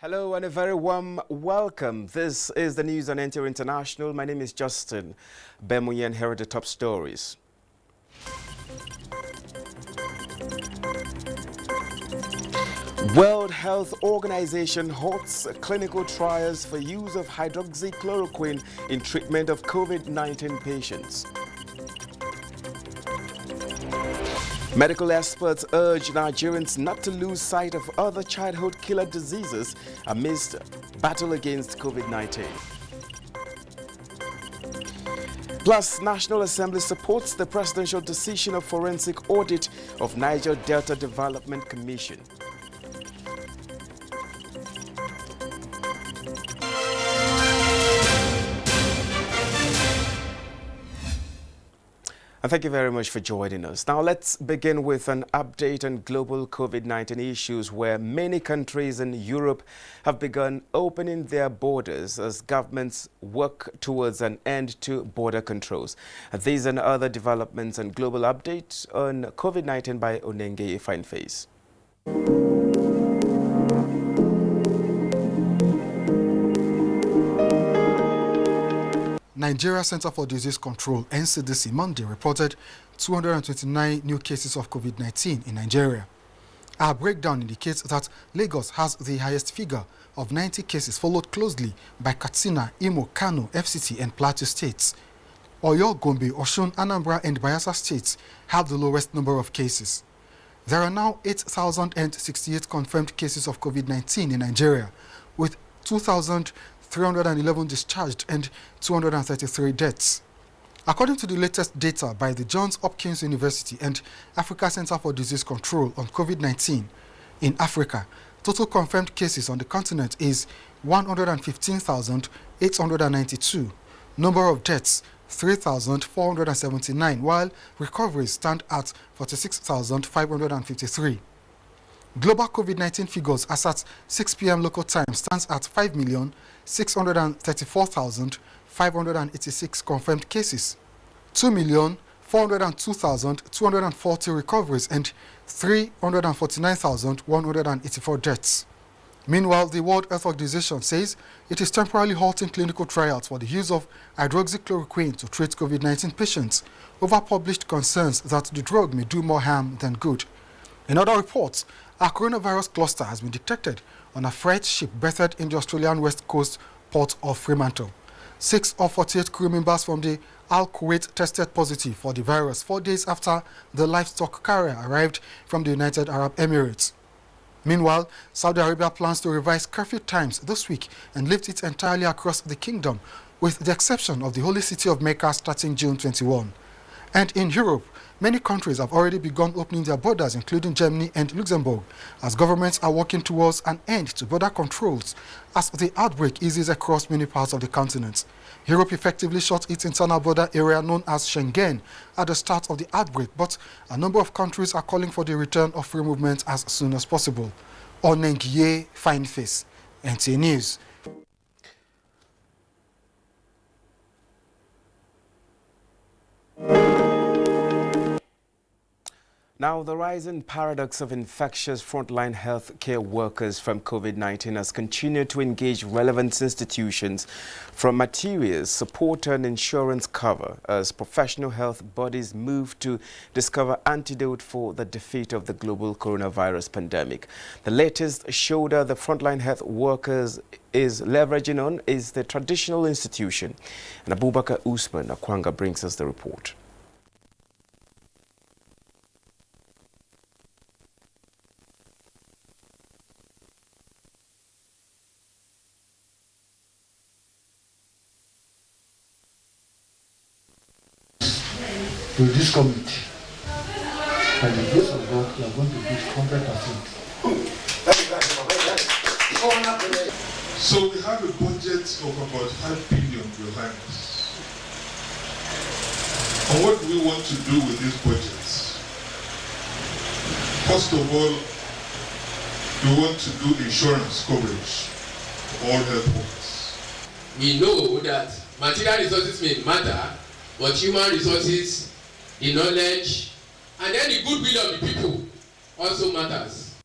Hello and a very warm welcome. This is the news on NTR International. My name is Justin Bemuye, and here are the top stories. World Health Organization halts clinical trials for use of hydroxychloroquine in treatment of COVID-19 patients. Medical experts urge Nigerians not to lose sight of other childhood killer diseases amidst battle against COVID-19. Plus, National Assembly supports the presidential decision of forensic audit of Niger Delta Development Commission. And thank you very much for joining us. Now let's begin with an update on global COVID-19 issues, where many countries in Europe have begun opening their borders as governments work towards an end to border controls. These and other developments and global updates on COVID-19 by Onenge Fineface. Nigeria Center for Disease Control, NCDC, Monday reported 229 new cases of COVID-19 in Nigeria. Our breakdown indicates that Lagos has the highest figure of 90 cases, followed closely by Katsina, Imo, Kano, FCT, and Plateau states. Oyo, Gombe, Osun, Anambra, and Bayelsa states have the lowest number of cases. There are now 8,068 confirmed cases of COVID-19 in Nigeria, with 2,311 discharged and 233 deaths. According to the latest data by the Johns Hopkins University and Africa Center for Disease Control on COVID-19, in Africa, total confirmed cases on the continent is 115,892. Number of deaths, 3,479, while recoveries stand at 46,553. Global COVID-19 figures as at 6 p.m. local time stands at 5,634,586 confirmed cases, 2,402,240 recoveries, and 349,184 deaths. Meanwhile, the World Health Organization says it is temporarily halting clinical trials for the use of hydroxychloroquine to treat COVID-19 patients over published concerns that the drug may do more harm than good. In other reports, a coronavirus cluster has been detected on a freight ship berthed in the Australian west coast port of Fremantle. 6 of 48 crew members from the Al Kuwait tested positive for the virus 4 days after the livestock carrier arrived from the United Arab Emirates. Meanwhile, Saudi Arabia plans to revise curfew times this week and lift it entirely across the kingdom, with the exception of the holy city of Mecca starting June 21. And in Europe, many countries have already begun opening their borders, including Germany and Luxembourg, as governments are working towards an end to border controls as the outbreak eases across many parts of the continent. Europe effectively shut its internal border area known as Schengen at the start of the outbreak, but a number of countries are calling for the return of free movement as soon as possible. Onenge Fineface, NTA News. Now, the rising paradox of infectious frontline health care workers from COVID-19 has continued to engage relevant institutions from materials, support and insurance cover as professional health bodies move to discover antidote for the defeat of the global coronavirus pandemic. The latest shoulder the frontline health workers is leveraging on is the traditional institution. And Abubakar Usman Akwanga brings us the report. To this committee, by the grace of God, we are going to do 100%. So we have a budget of about 5 billion, Your Highness. And what do we want to do with these budgets? First of all, we want to do insurance coverage for all health workers. We know that material resources may matter, but human resources, the knowledge, and then the goodwill of the people also matters.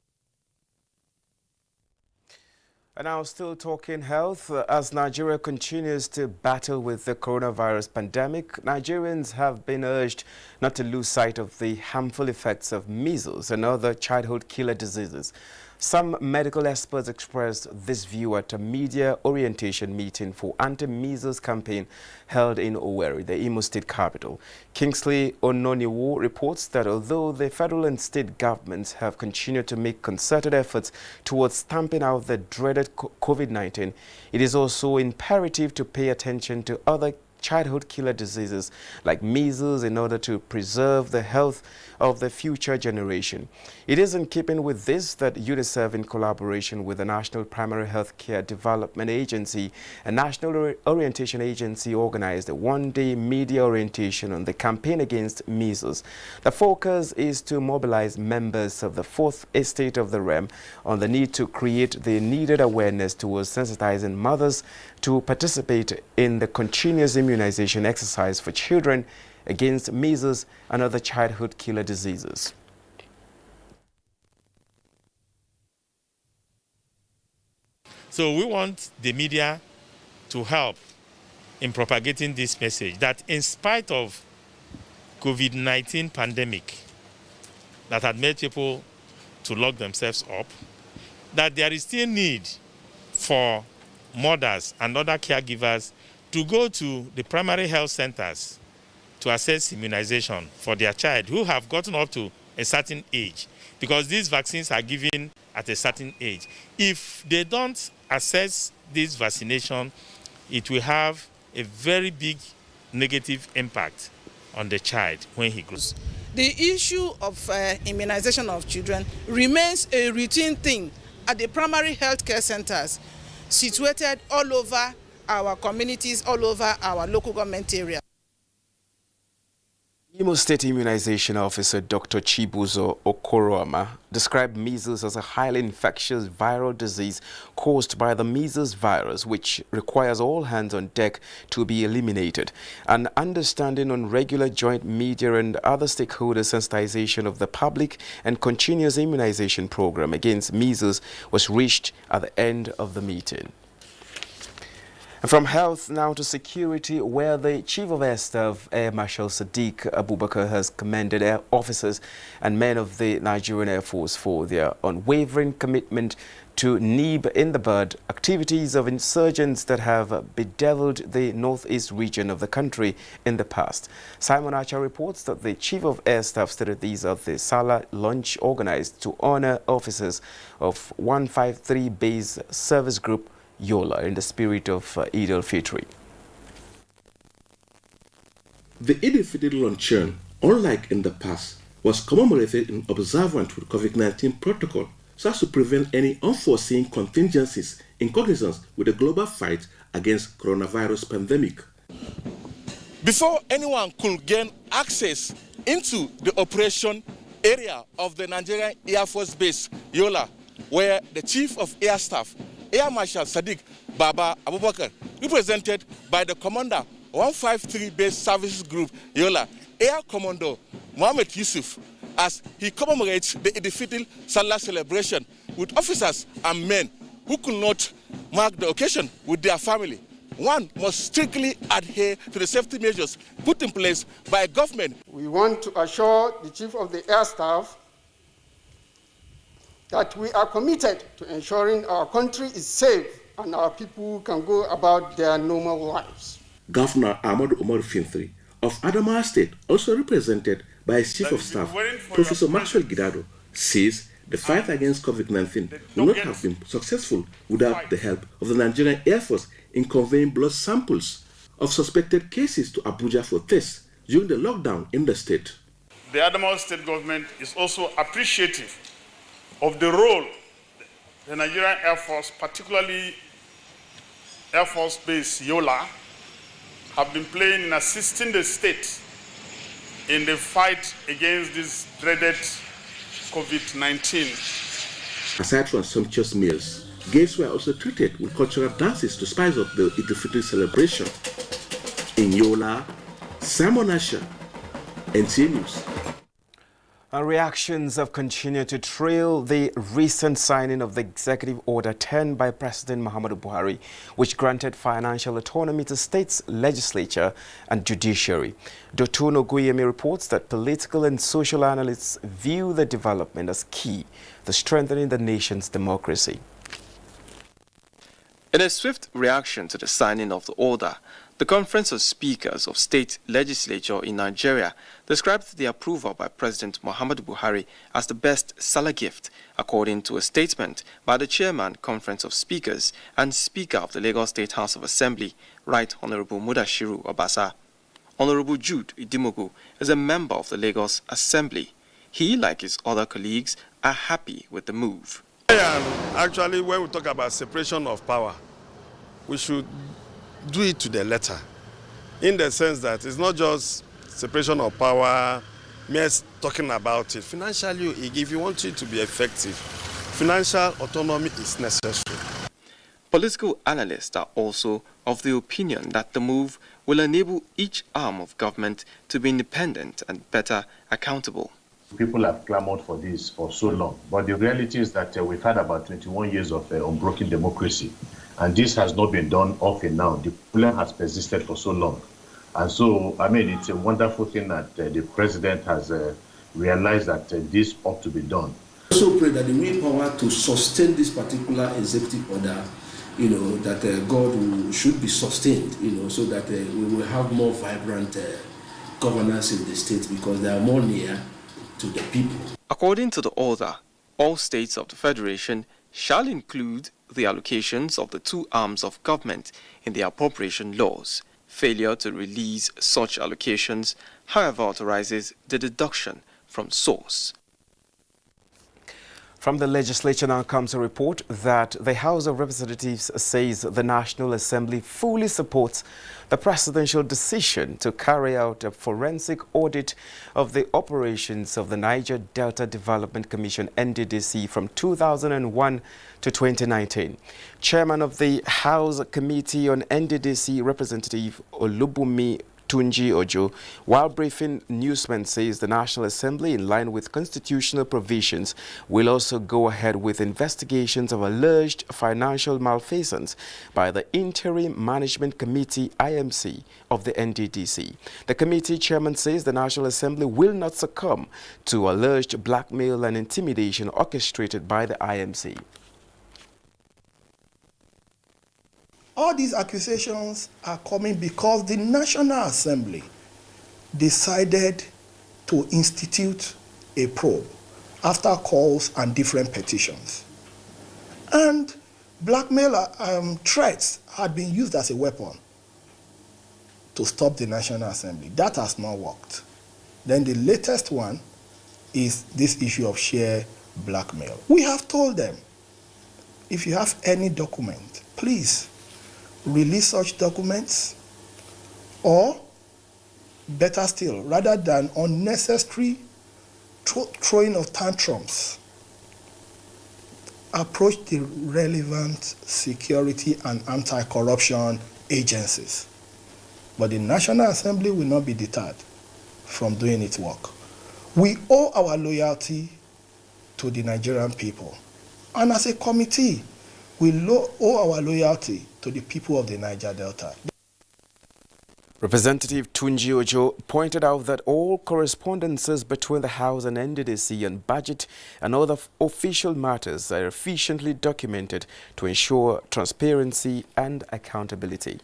And now still talking health, as Nigeria continues to battle with the coronavirus pandemic, Nigerians have been urged not to lose sight of the harmful effects of measles and other childhood killer diseases. Some medical experts expressed this view at a media orientation meeting for anti-measles campaign held in Owerri, the Imo State capital. Kingsley Ononiwo reports that although the federal and state governments have continued to make concerted efforts towards stamping out the dreaded COVID-19, it is also imperative to pay attention to other childhood killer diseases like measles in order to preserve the health of the future generation. It is in keeping with this that UNICEF, in collaboration with the National Primary Health Care Development Agency and National Orientation Agency, organized a one-day media orientation on the campaign against measles. The focus is to mobilize members of the fourth estate of the realm on the need to create the needed awareness towards sensitizing mothers to participate in the continuous immunization exercise for children against measles and other childhood killer diseases. So we want the media to help in propagating this message that in spite of COVID-19 pandemic that had made people to lock themselves up, that there is still need for mothers and other caregivers to go to the primary health centers to assess immunization for their child who have gotten up to a certain age, because these vaccines are given at a certain age. If they don't assess this vaccination, it will have a very big negative impact on the child when he grows. The issue of immunization of children remains a routine thing at the primary health care centers situated all over our communities, all over our local government area. Imo State Immunization Officer Dr. Chibuzo Okoroama described measles as a highly infectious viral disease caused by the measles virus, which requires all hands on deck to be eliminated. An understanding on regular joint media and other stakeholder sensitization of the public and continuous immunization program against measles was reached at the end of the meeting. From health now to security, where the Chief of Air Staff, Air Marshal Sadiq Abubakar, has commended air officers and men of the Nigerian Air Force for their unwavering commitment to nib in the bud activities of insurgents that have bedeviled the northeast region of the country in the past. Simon Archer reports that the Chief of Air Staff stated these are the Salah lunch organized to honor officers of 153 Base Service Group Yola in the spirit of Eid al-Fitr. The Eid al-Fitr luncheon, unlike in the past, was commemorated in observance with COVID-19 protocol so as to prevent any unforeseen contingencies in cognizance with the global fight against coronavirus pandemic. Before anyone could gain access into the operation area of the Nigerian Air Force Base Yola, where the Chief of Air Staff, Air Marshal Sadiq Baba Abubakar, represented by the Commander 153 Base Services Group Yola, Air Commodore Mohammed Yusuf, as he commemorates the Eid al-Fitr Salah celebration with officers and men who could not mark the occasion with their family. One must strictly adhere to the safety measures put in place by government. We want to assure the Chief of the Air Staff that we are committed to ensuring our country is safe and our people can go about their normal lives. Governor Ahmadu Umar Fintri of Adamawa State, also represented by his Chief of Staff, Professor Maxwell Gidado, says the fight against COVID-19 would not have been successful without the help of the Nigerian Air Force in conveying blood samples of suspected cases to Abuja for tests during the lockdown in the state. The Adamawa State government is also appreciative of the role the Nigerian Air Force, particularly Air Force Base Yola, have been playing in assisting the state in the fight against this dreaded COVID-19. Aside from sumptuous meals, guests were also treated with cultural dances to spice up the Eid al-Fitr celebration. In Yola, Simon Asher, NTA News. Reactions have continued to trail the recent signing of the Executive Order 10 by President Muhammadu Buhari, which granted financial autonomy to states, legislature and judiciary. Dotun Oguyemi reports that political and social analysts view the development as key to strengthening the nation's democracy. In a swift reaction to the signing of the order, the Conference of Speakers of State Legislature in Nigeria described the approval by President Muhammadu Buhari as the best seller gift, according to a statement by the Chairman, Conference of Speakers and Speaker of the Lagos State House of Assembly, Right Honorable Mudashiru Obasa. Honorable Jude Idimogu is a member of the Lagos Assembly. He, like his other colleagues, are happy with the move. Actually, when we talk about separation of power, we should do it to the letter, in the sense that it's not just separation of power, mere talking about it. Financially, if you want it to be effective, financial autonomy is necessary. Political analysts are also of the opinion that the move will enable each arm of government to be independent and better accountable. People have clamored for this for so long, but the reality is that we've had about 21 years of unbroken democracy, and this has not been done off and now. The problem has persisted for so long. And so, I mean, it's a wonderful thing that the president has realized that this ought to be done. I also pray that the willpower to sustain this particular executive order, that God should be sustained, so that we will have more vibrant governance in the state, because they are more near to the people. According to the order, all states of the Federation shall include the allocations of the two arms of government in their appropriation laws. Failure to release such allocations, however, authorizes the deduction from source. From the legislature now comes a report that the House of Representatives says the National Assembly fully supports the presidential decision to carry out a forensic audit of the operations of the Niger Delta Development Commission (NDDC) from 2001 to 2019. Chairman of the House Committee on NDDC, Representative Olubunmi Tunji Ojo, while briefing newsmen, says the National Assembly, in line with constitutional provisions, will also go ahead with investigations of alleged financial malfeasance by the Interim Management Committee (IMC) of the NDDC. The committee chairman says the National Assembly will not succumb to alleged blackmail and intimidation orchestrated by the IMC. All these accusations are coming because the National Assembly decided to institute a probe after calls and different petitions. And blackmail threats had been used as a weapon to stop the National Assembly. That has not worked. Then the latest one is this issue of sheer blackmail. We have told them, if you have any document, please release such documents, or better still, rather than unnecessary throwing of tantrums, approach the relevant security and anti-corruption agencies. But the National Assembly will not be deterred from doing its work. We owe our loyalty to the Nigerian people. And as a committee, we owe our loyalty to the people of the Niger Delta. Representative Tunji Ojo pointed out that all correspondences between the House and NDDC on budget and other official matters are efficiently documented to ensure transparency and accountability.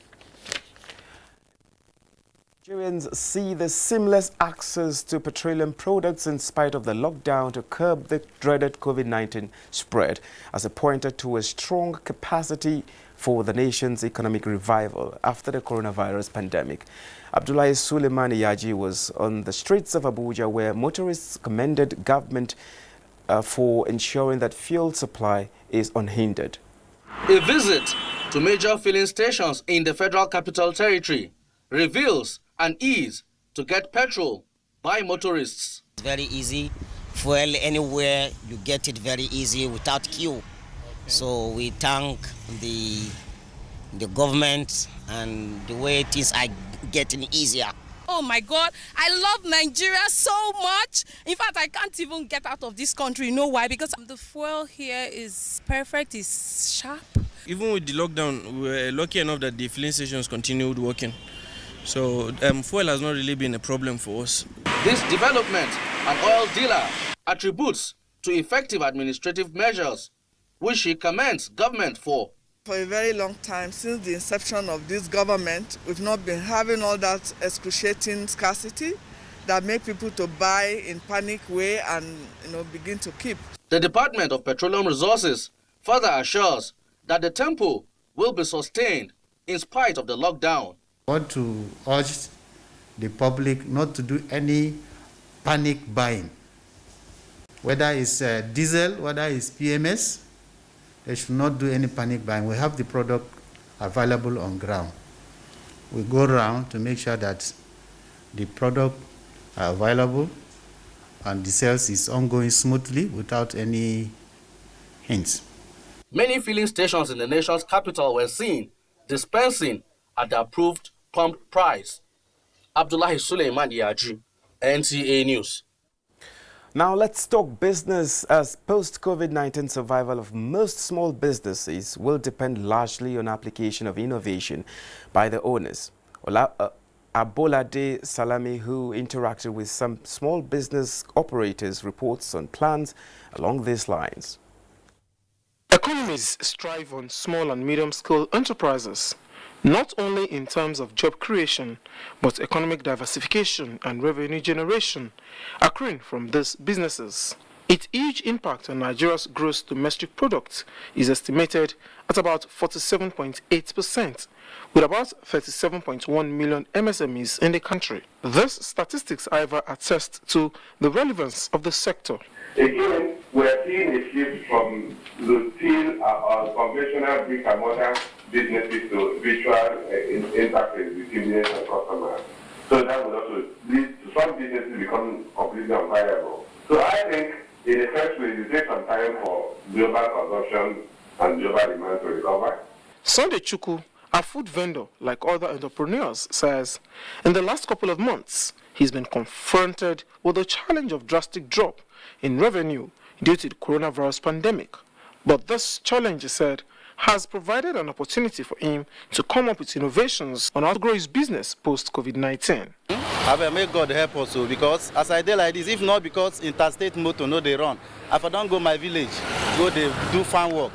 Nigerians see the seamless access to petroleum products in spite of the lockdown to curb the dreaded COVID-19 spread as a pointer to a strong capacity for the nation's economic revival after the coronavirus pandemic. Abdullahi Suleiman Yaji was on the streets of Abuja, where motorists commended government for ensuring that fuel supply is unhindered. A visit to major filling stations in the Federal Capital Territory reveals an ease to get petrol by motorists. It's very easy. Fuel anywhere, you get it very easy without queue. Okay. So we thank the government and the way things are getting easier. Oh my God, I love Nigeria so much. In fact, I can't even get out of this country. You know why? Because the fuel here is perfect, it's sharp. Even with the lockdown, we were lucky enough that the filling stations continued working. So fuel has not really been a problem for us. This development, an oil dealer attributes to effective administrative measures, which he commends government for. For a very long time, since the inception of this government, we've not been having all that excruciating scarcity that make people to buy in panic way and begin to keep. The Department of Petroleum Resources further assures that the tempo will be sustained in spite of the lockdown. I want to urge the public not to do any panic buying. Whether it's diesel, whether it's PMS, they should not do any panic buying. We have the product available on ground. We go around to make sure that the product are available and the sales is ongoing smoothly without any hints. Many filling stations in the nation's capital were seen dispensing at the approved pump price. Abdullahi Suleiman Yaji, NTA News. Now let's talk business, as post-COVID-19 survival of most small businesses will depend largely on application of innovation by the owners. Abolade Salami, who interacted with some small business operators, reports on plans along these lines. Economies strive on small and medium-scale enterprises, not only in terms of job creation, but economic diversification and revenue generation accruing from these businesses. Its huge impact on Nigeria's gross domestic product is estimated at about 47.8%, with about 37.1 million MSMEs in the country. These statistics, however, attest to the relevance of the sector. Again, we are seeing a shift from routine or conventional brick-and-mortar businesses to virtual interface between business and customers. So that would also lead to some businesses becoming completely unviable. So I think in the first place, it takes some time for global consumption and global demand to recover. Sunday Chukwu, a food vendor like other entrepreneurs, says in the last couple of months, he's been confronted with the challenge of drastic drop in revenue due to the coronavirus pandemic. But this challenge, he said, has provided an opportunity for him to come up with innovations on how to grow his business post-COVID-19. May God help us, because as I did like this, if not because interstate motor no they run, if I don't go my village, go they do farm work.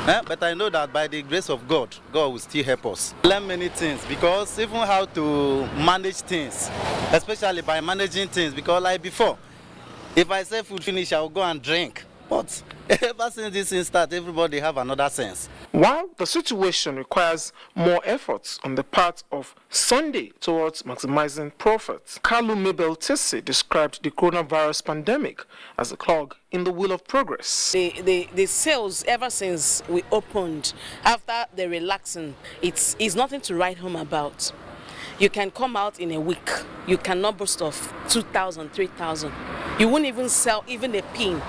But I know that by the grace of God, God will still help us. Learn many things, because even how to manage things, especially by managing things, because like before, if I say food finish, I will go and drink. But ever since this thing started, everybody have another sense. While the situation requires more efforts on the part of Sunday towards maximizing profits, Kalu Mabel Tese described the coronavirus pandemic as a clog in the wheel of progress. The sales ever since we opened, after the relaxing, it's nothing to write home about. You can come out in a week, you cannot boast of 2,000, 3,000. You won't even sell even a pin.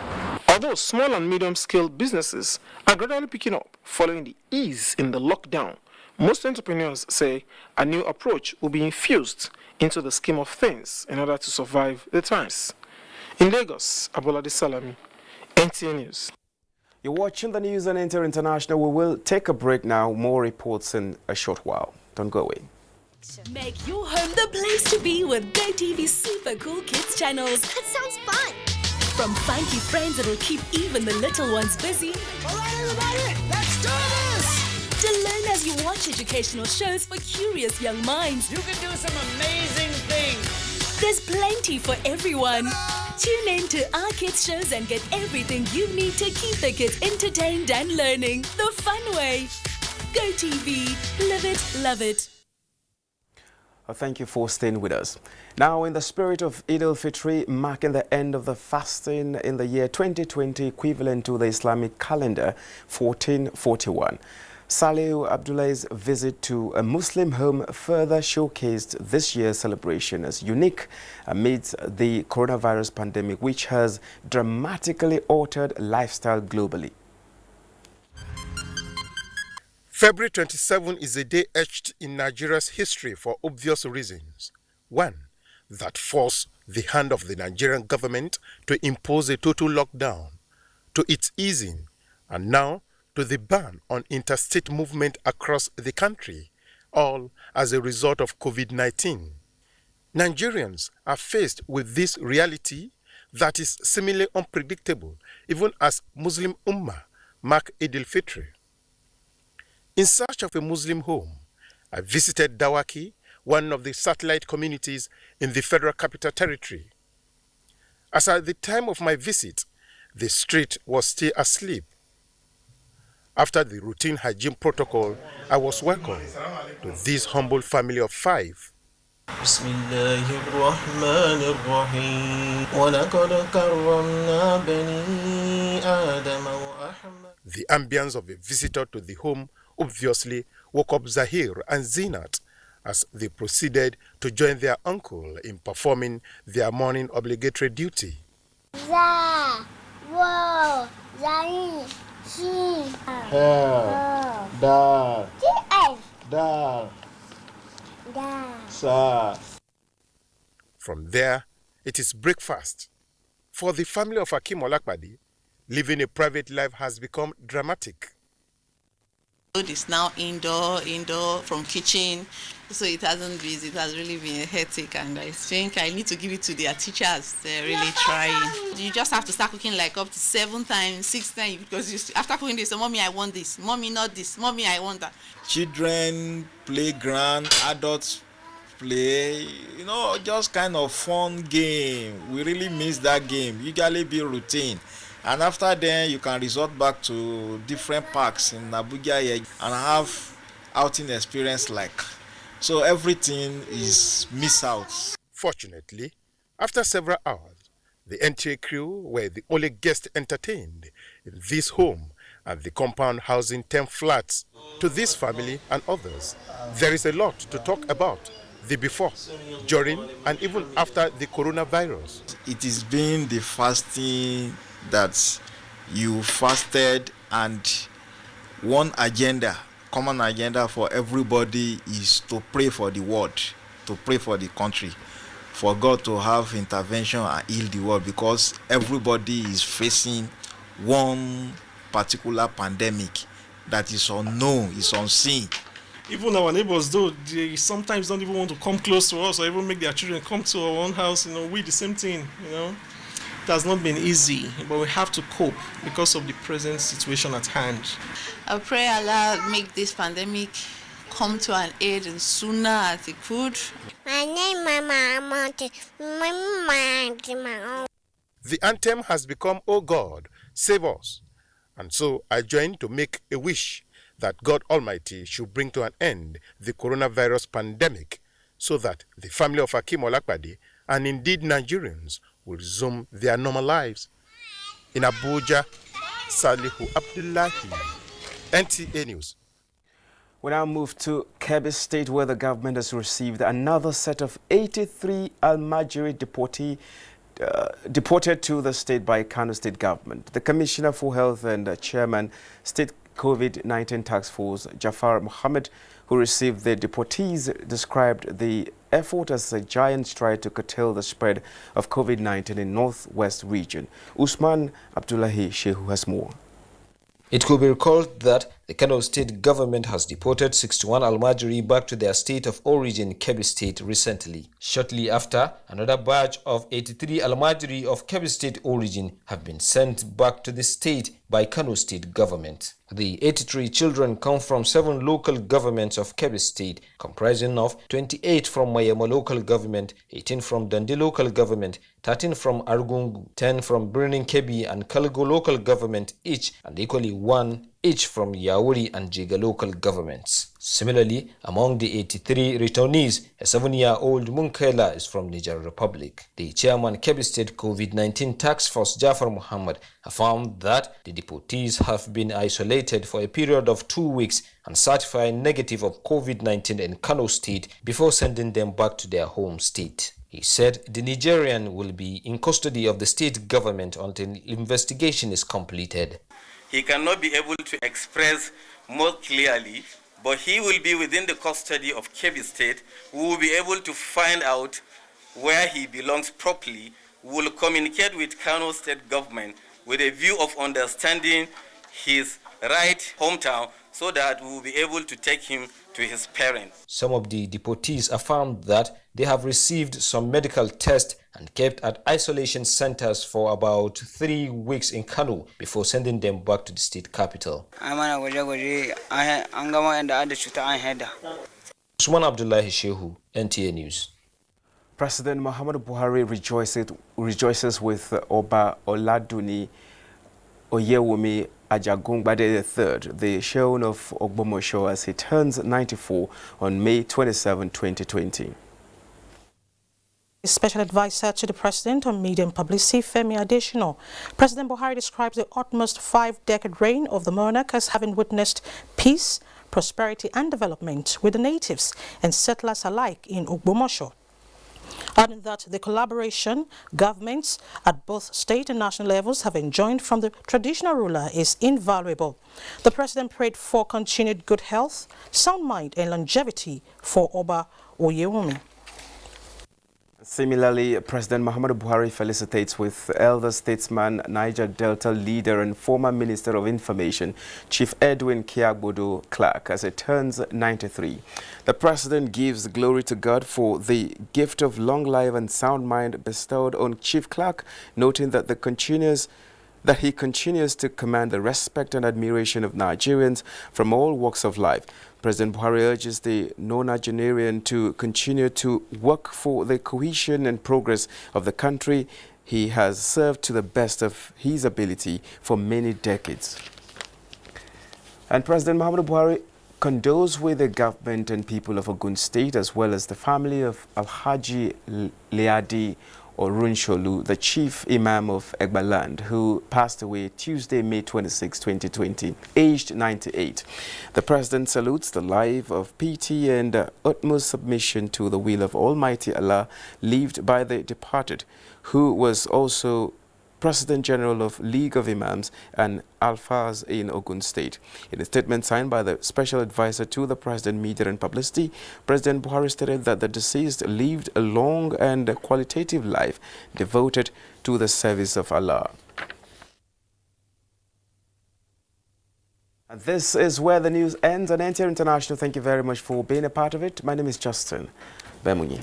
Although small and medium-scale businesses are gradually picking up following the ease in the lockdown, most entrepreneurs say a new approach will be infused into the scheme of things in order to survive the times. In Lagos, Abolade Salami, NTA News. You're watching the news on Inter International. We will take a break now. More reports in a short while. Don't go away. Make your home the place to be with GoTV's super cool kids channels. That sounds fun. From funky friends that'll keep even the little ones busy. All right, everybody, let's do this! To learn as you watch educational shows for curious young minds. You can do some amazing things. There's plenty for everyone. Tune in to our kids shows and get everything you need to keep the kids entertained and learning the fun way. GoTV, live it, love it. Thank you for staying with us. Now, in the spirit of Eid al-Fitr, marking the end of the fasting in the year 2020, equivalent to the Islamic calendar 1441, Saleh Abdullah's visit to a Muslim home further showcased this year's celebration as unique amidst the coronavirus pandemic, which has dramatically altered lifestyle globally. February 27 is a day etched in Nigeria's history for obvious reasons. One that forced the hand of the Nigerian government to impose a total lockdown, to its easing, and now to the ban on interstate movement across the country, all as a result of COVID-19. Nigerians are faced with this reality that is seemingly unpredictable, even as Muslim Ummah mark Eid al-Fitr. In search of a Muslim home, I visited Dawaki, one of the satellite communities in the Federal Capital Territory. As at the time of my visit, the street was still asleep. After the routine hygiene protocol, I was welcomed to this humble family of 5. The ambience of a visitor to the home obviously woke up Zahir and Zinat as they proceeded to join their uncle in performing their morning obligatory duty. From there, it is breakfast. For the family of Akim Olakpade, living a private life has become dramatic. Food is now indoor from kitchen, so it has really been a hectic, and I think I need to give it to their teachers. They're really trying. You just have to start cooking like up to 7 times, 6 times, because after cooking this, Mommy, I want this, Mommy, not this, Mommy, I want that. Children, playground, adults play, just kind of fun game. We really miss that game. Usually be routine. And after then, you can resort back to different parks in Abuja and have outing experience like. So everything is miss out. Fortunately, after several hours, the NTA crew were the only guests entertained in this home and the compound housing 10 flats. To this family and others, there is a lot to talk about. The before, during, and even after the coronavirus. It is been the fasting that you fasted, and one agenda, common agenda for everybody is to pray for the world, to pray for the country, for God to have intervention and heal the world, because everybody is facing one particular pandemic that is unknown, is unseen. Even our neighbors, though, they sometimes don't even want to come close to us or even make their children come to our own house. We the same thing, It has not been easy, but we have to cope because of the present situation at hand. I pray Allah make this pandemic come to an end as sooner as it could. The anthem has become, "Oh God, save us." And so I joined to make a wish that God Almighty should bring to an end the coronavirus pandemic so that the family of Akim Olakpade and indeed Nigerians will resume their normal lives. In Abuja, Salihu Abdullahi, NTA News. We now move to Kebbi State, where the government has received another set of 83 Almajiri deported to the state by Kano State government. The Commissioner for Health and Chairman, State COVID-19 Task Force, Jafar Mohammed, who received the deportees, described the effort as a giant stride to curtail the spread of COVID-19 in Northwest region. Usman Abdullahi Shehu has more. It could be recalled that the Kano State government has deported 61 Almajiri back to their state of origin, Kebbi State, recently. Shortly after, another batch of 83 Almajiri of Kebbi State origin have been sent back to the state by Kano State government. The 83 children come from 7 local governments of Kebbi State, comprising of 28 from Mayama local government, 18 from Dundee local government, 13 from Argungu, 10 from Birnin Kebbi and Kalgo local government each, and equally 1 each from Yauri and Jiga local governments. Similarly, among the 83 returnees, a 7-year-old Munkela is from Niger Republic. The chairman Kebbi State COVID-19 Task Force, Jafar Mohammed, affirmed that the deportees have been isolated for a period of 2 weeks and certified negative of COVID-19 in Kano State before sending them back to their home state. He said the Nigerian will be in custody of the state government until investigation is completed. He cannot be able to express more clearly but he will be within the custody of Kebbi State. We will be able to find out where he belongs properly. We will communicate with Kano State government with a view of understanding his right hometown so that we will be able to take him to his parents. Some of the deportees affirmed that they have received some medical tests and kept at isolation centers for about 3 weeks in Kano before sending them back to the state capital. Usman Abdullahi Shehu, NTA News. President Muhammadu Buhari rejoices with Oba Oladuni Oyewumi Ajagungbade III, the Shehu of Ogbomoso, as he turns 94 on May 27, 2020. Special advisor to the president on media and publicity, Femi Adesina. President Buhari describes the utmost 5-decade reign of the monarch as having witnessed peace, prosperity and development with the natives and settlers alike in Ogbomoso. Adding that the collaboration governments at both state and national levels have enjoined from the traditional ruler is invaluable. The president prayed for continued good health, sound mind and longevity for Oba Oyewumi. Similarly, President Muhammadu Buhari felicitates with elder statesman, Niger Delta leader and former Minister of Information, Chief Edwin Kiagbodo Clark, as he turns 93. The president gives glory to God for the gift of long life and sound mind bestowed on Chief Clark, noting that he continues to command the respect and admiration of Nigerians from all walks of life. President Buhari urges the nonagenarian to continue to work for the cohesion and progress of the country he has served to the best of his ability for many decades. And President Muhammadu Buhari condoles with the government and people of Ogun State, as well as the family of Alhaji Leadi Orunsholu, the chief imam of Egbaland, who passed away Tuesday, May 26, 2020, aged 98. The president salutes the life of piety and utmost submission to the will of Almighty Allah lived by the departed, who was also President General of League of Imams and Alfaz in Ogun State. In a statement signed by the Special Advisor to the President, Media and Publicity, President Buhari stated that the deceased lived a long and qualitative life devoted to the service of Allah. And this is where the news ends on NTA International. Thank you very much for being a part of it. My name is Justin Bemunyi.